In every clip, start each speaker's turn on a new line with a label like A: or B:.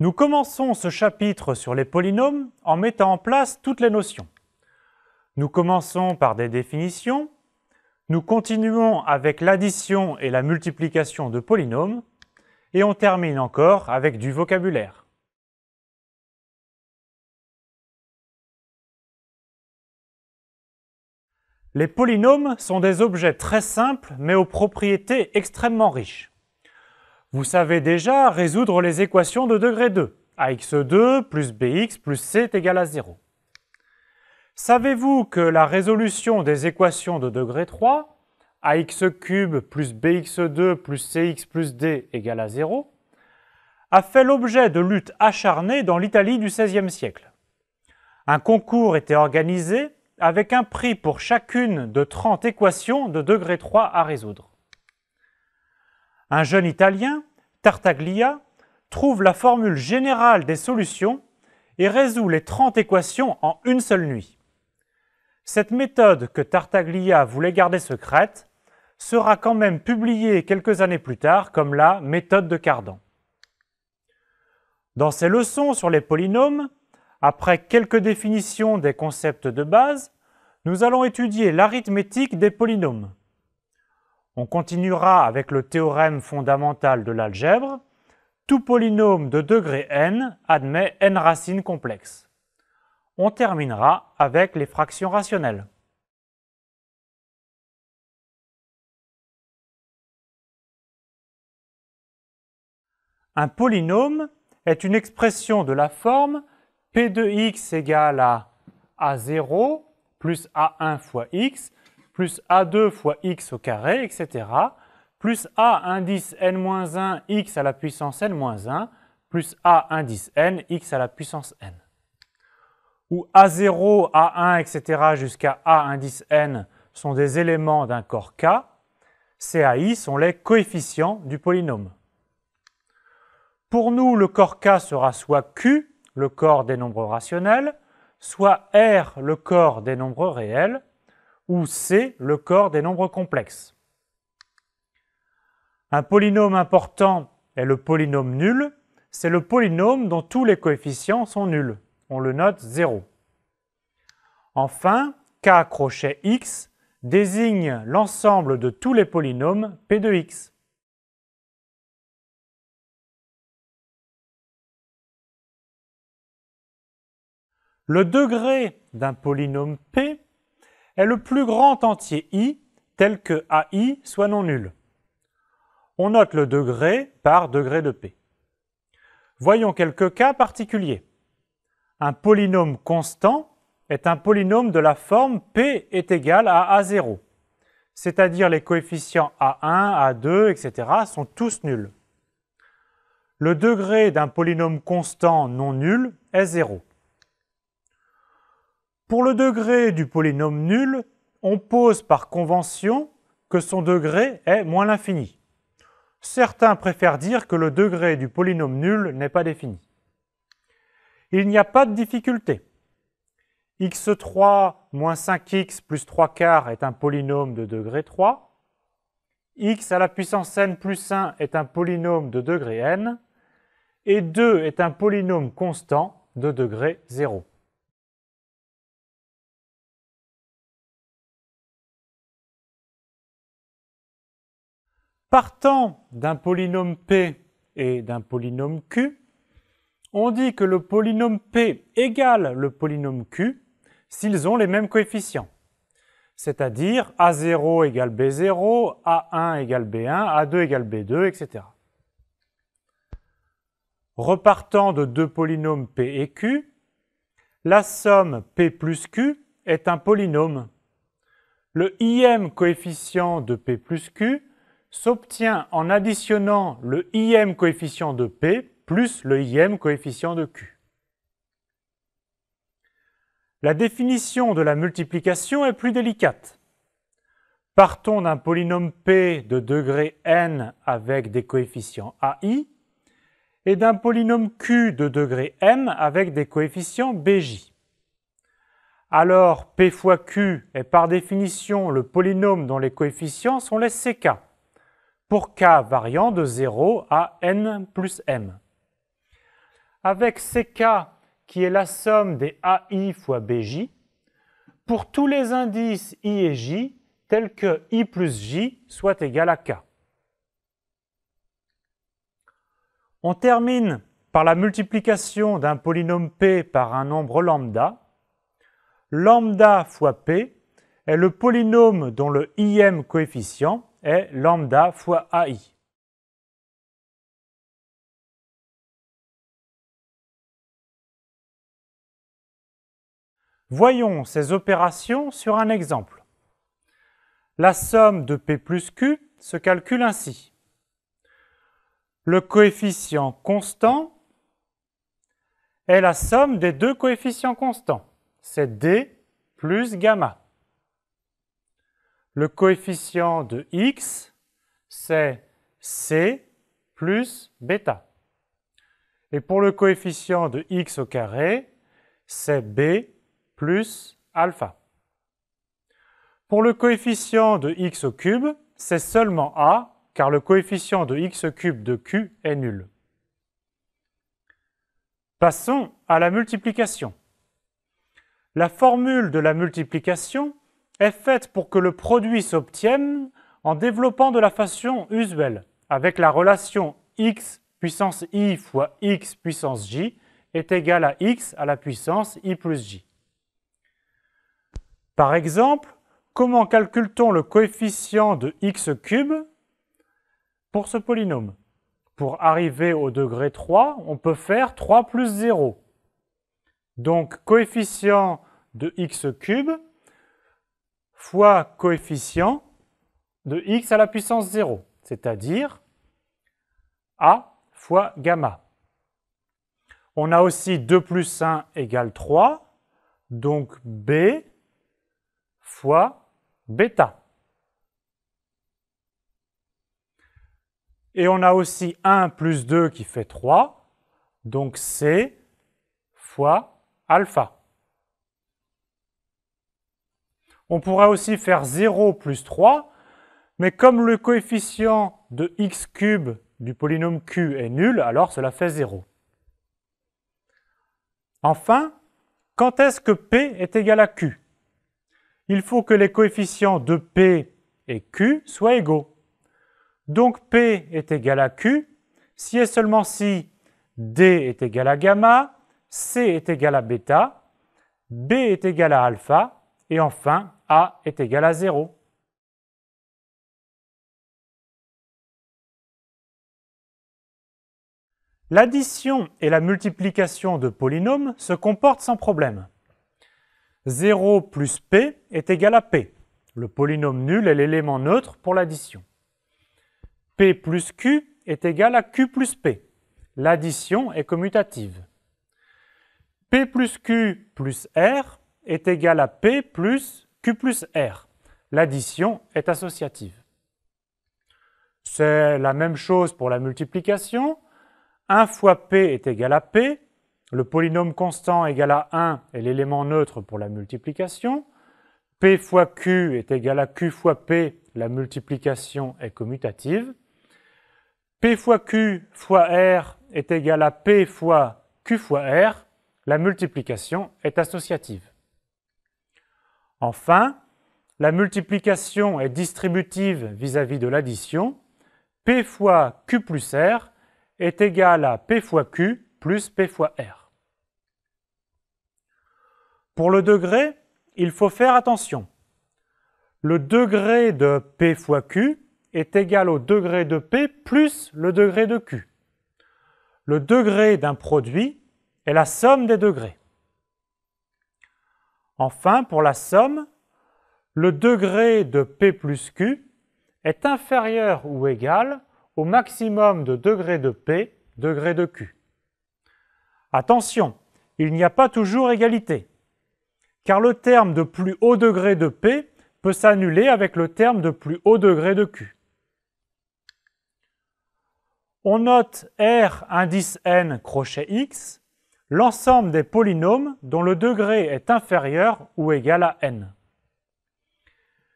A: Nous commençons ce chapitre sur les polynômes en mettant en place toutes les notions. Nous commençons par des définitions, nous continuons avec l'addition et la multiplication de polynômes, et on termine encore avec du vocabulaire. Les polynômes sont des objets très simples mais aux propriétés extrêmement riches. Vous savez déjà résoudre les équations de degré 2. ax2 plus bx plus c est égal à 0. Savez-vous que la résolution des équations de degré 3, ax3 plus bx2 plus cx plus d égale à 0, a fait l'objet de luttes acharnées dans l'Italie du XVIe siècle. Un concours était organisé avec un prix pour chacune de 30 équations de degré 3 à résoudre. Un jeune Italien, Tartaglia, trouve la formule générale des solutions et résout les 30 équations en une seule nuit. Cette méthode que Tartaglia voulait garder secrète sera quand même publiée quelques années plus tard comme la méthode de Cardan. Dans ces leçons sur les polynômes, après quelques définitions des concepts de base, nous allons étudier l'arithmétique des polynômes. On continuera avec le théorème fondamental de l'algèbre. Tout polynôme de degré n admet n racines complexes. On terminera avec les fractions rationnelles. Un polynôme est une expression de la forme p de x égale à a0 plus a1 fois x plus a2 fois x au carré, etc., plus a indice n-1 x à la puissance n-1, plus a indice n x à la puissance n. Où a0, a1, etc. jusqu'à a indice n sont des éléments d'un corps K, C à I sont les coefficients du polynôme. Pour nous, le corps K sera soit Q, le corps des nombres rationnels, soit R, le corps des nombres réels, ou C, le corps des nombres complexes. Un polynôme important est le polynôme nul. C'est le polynôme dont tous les coefficients sont nuls. On le note 0. Enfin, K crochet x désigne l'ensemble de tous les polynômes P de x. Le degré d'un polynôme P est le plus grand entier i tel que AI soit non nul. On note le degré par degré de P. Voyons quelques cas particuliers. Un polynôme constant est un polynôme de la forme P est égal à A0, c'est-à-dire les coefficients A1, A2, etc. sont tous nuls. Le degré d'un polynôme constant non nul est 0. Pour le degré du polynôme nul, on pose par convention que son degré est moins l'infini. Certains préfèrent dire que le degré du polynôme nul n'est pas défini. Il n'y a pas de difficulté. x3 moins 5x plus 3 quarts est un polynôme de degré 3. X à la puissance n plus 1 est un polynôme de degré n. Et 2 est un polynôme constant de degré 0. Partant d'un polynôme P et d'un polynôme Q, on dit que le polynôme P égale le polynôme Q s'ils ont les mêmes coefficients, c'est-à-dire A0 égale B0, A1 égale B1, A2 égale B2, etc. Repartant de deux polynômes P et Q, la somme P plus Q est un polynôme. Le ième coefficient de P plus Q s'obtient en additionnant le ième coefficient de P plus le ième coefficient de Q. La définition de la multiplication est plus délicate. Partons d'un polynôme P de degré n avec des coefficients AI et d'un polynôme Q de degré m avec des coefficients BJ. Alors, P fois Q est par définition le polynôme dont les coefficients sont les CK, pour k variant de 0 à n plus m. avec CK qui est la somme des AI fois BJ, pour tous les indices I et J tels que I plus J soit égal à K. On termine par la multiplication d'un polynôme P par un nombre lambda. Lambda fois P est le polynôme dont le ième coefficient est lambda fois AI. Voyons ces opérations sur un exemple. La somme de P plus Q se calcule ainsi. Le coefficient constant est la somme des deux coefficients constants. C'est D plus gamma. Le coefficient de X, c'est C plus bêta. Et pour le coefficient de X au carré, c'est B plus alpha. Pour le coefficient de X au cube, c'est seulement A, car le coefficient de X cube de Q est nul. Passons à la multiplication. La formule de la multiplication est faite pour que le produit s'obtienne en développant de la façon usuelle, avec la relation x puissance i fois x puissance j est égal à x à la puissance i plus j. Par exemple, comment calcule-t-on le coefficient de x cube pour ce polynôme? Pour arriver au degré 3, on peut faire 3 plus 0. Donc, coefficient de x cube fois coefficient de x à la puissance 0, c'est-à-dire a fois gamma. On a aussi 2 plus 1 égale 3, donc b fois bêta. Et on a aussi 1 plus 2 qui fait 3, donc c fois alpha. On pourrait aussi faire 0 plus 3, mais comme le coefficient de x cube du polynôme q est nul, alors cela fait 0. Enfin, quand est-ce que p est égal à q? Il faut que les coefficients de p et q soient égaux. Donc p est égal à q si et seulement si d est égal à gamma, c est égal à bêta, b est égal à alpha, et enfin a est égal à 0. L'addition et la multiplication de polynômes se comportent sans problème. 0 plus p est égal à p. Le polynôme nul est l'élément neutre pour l'addition. P plus q est égal à q plus p. L'addition est commutative. P plus q plus r est égal à p plus q plus r. L'addition est associative. C'est la même chose pour la multiplication. 1 fois p est égal à p. Le polynôme constant égal à 1 est l'élément neutre pour la multiplication. P fois q est égal à q fois p. La multiplication est commutative. P fois q fois r est égal à p fois q fois r. La multiplication est associative. Enfin, la multiplication est distributive vis-à-vis de l'addition. P fois q plus r est égal à P fois Q plus P fois R. Pour le degré, il faut faire attention. Le degré de P fois Q est égal au degré de P plus le degré de Q. Le degré d'un produit est la somme des degrés. Enfin, pour la somme, le degré de P plus Q est inférieur ou égal au maximum de degré de P, degré de Q. Attention, il n'y a pas toujours égalité, car le terme de plus haut degré de P peut s'annuler avec le terme de plus haut degré de Q. On note R indice n crochet x, l'ensemble des polynômes dont le degré est inférieur ou égal à n.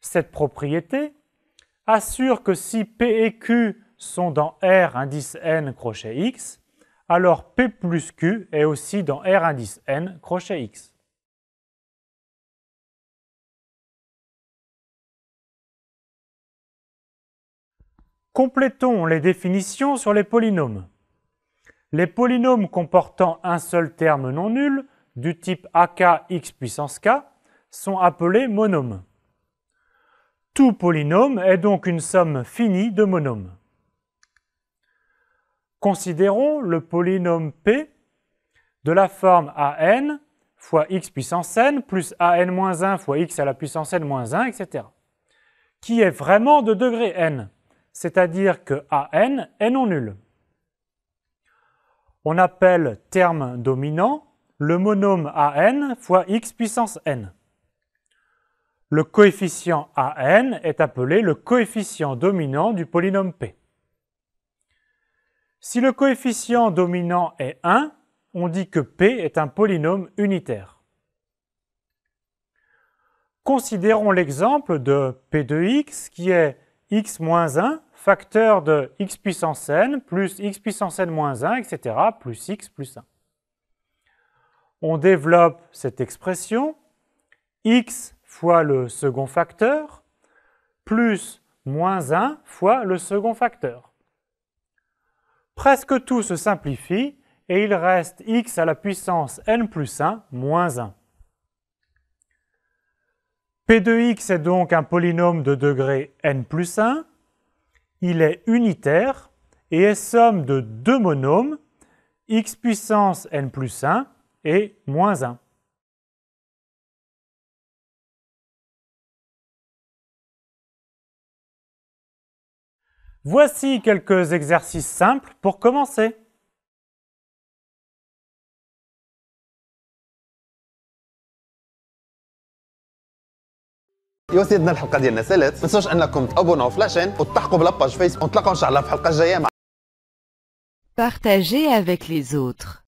A: Cette propriété assure que si P et Q sont dans R indice n crochet x, alors P plus Q est aussi dans R indice n, crochet X. Complétons les définitions sur les polynômes. Les polynômes comportant un seul terme non nul, du type ak x puissance k, sont appelés monômes. Tout polynôme est donc une somme finie de monômes. Considérons le polynôme P de la forme an fois x puissance n plus an-1 fois x à la puissance n-1, etc., qui est vraiment de degré n, c'est-à-dire que an est non nul. On appelle terme dominant le monôme an fois x puissance n. Le coefficient an est appelé le coefficient dominant du polynôme P. Si le coefficient dominant est 1, on dit que P est un polynôme unitaire. Considérons l'exemple de P de x qui est x moins 1 facteur de x puissance n plus x puissance n moins 1, etc., plus x plus 1. On développe cette expression x fois le second facteur plus moins 1 fois le second facteur. Presque tout se simplifie et il reste x à la puissance n plus 1 moins 1. P de x est donc un polynôme de degré n plus 1. Il est unitaire et est somme de deux monômes, x puissance n plus 1 et moins 1. Voici quelques exercices simples pour commencer.
B: يوسيدنا الحلقه ديالنا سالت، ما تنسوش انكم تابوناو في لاشين وتلحقوا بلاباج فيسبوك، ونتلاقاو ان شاء الله في الحلقه الجايه.
C: Partagez avec les autres.